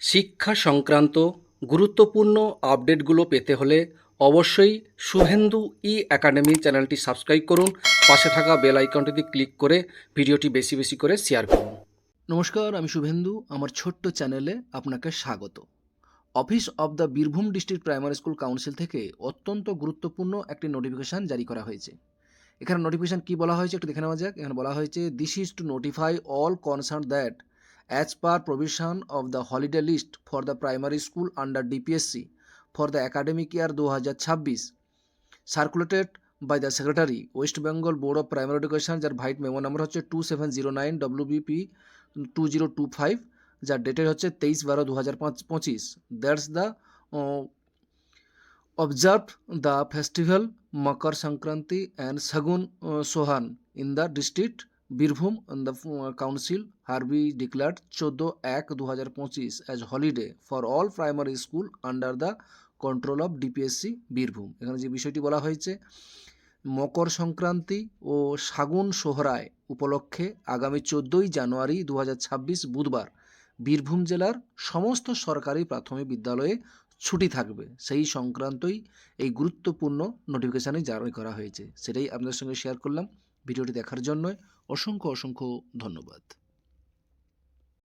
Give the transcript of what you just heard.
শিক্ষা সংক্রান্ত গুরুত্বপূর্ণ আপডেটগুলো পেতে হলে অবশ্যই শুভেন্দু ই একাডেমি চ্যানেলটি সাবস্ক্রাইব করুন। পাশে থাকা বেল আইকনটিতে ক্লিক করে ভিডিওটি বেশি বেশি করে শেয়ার করুন। নমস্কার, আমি শুভেন্দু। আমার ছোট্ট চ্যানেলে আপনাকে স্বাগত। Office of the Birbhum district primary school council থেকে অত্যন্ত গুরুত্বপূর্ণ একটি নোটিফিকেশান জারি করা হয়েছে। এখানে নোটিফিকেশান কী বলা হয়েছে একটু দেখে নেওয়া যাক। এখানে বলা হয়েছে, this is to notify all concern that as per provision of the holiday list for the primary school under DPSC for the academic year 2026 circulated by the Secretary West Bengal Board of Primary Education, যার white memo number হচ্ছে 2709 WBP 2025, যার ডেটের হচ্ছে 23/12/2025। That's the observed the festival Makar Sankranti and Sagun Sohan in the district Birbhum, and the council hereby declared 14/1/2025 as holiday for all primary school under the control of DPSC Birbhum. এখানে যে বিষয়টি বলা হয়েছে, মকর সংক্রান্তি ও সাগুন সোহরায় উপলক্ষে আগামী 14ই জানুয়ারি 2026 বুধবার বীরভূম জেলার সমস্ত সরকারি প্রাথমিক বিদ্যালয়ে ছুটি থাকবে। সেই সংক্রান্তই এই গুরুত্বপূর্ণ নোটিফিকেশানে জারি করা হয়েছে, সেটাই আপনাদের সঙ্গে শেয়ার করলাম। ভিডিওটি দেখার জন্য অসংখ্য ধন্যবাদ।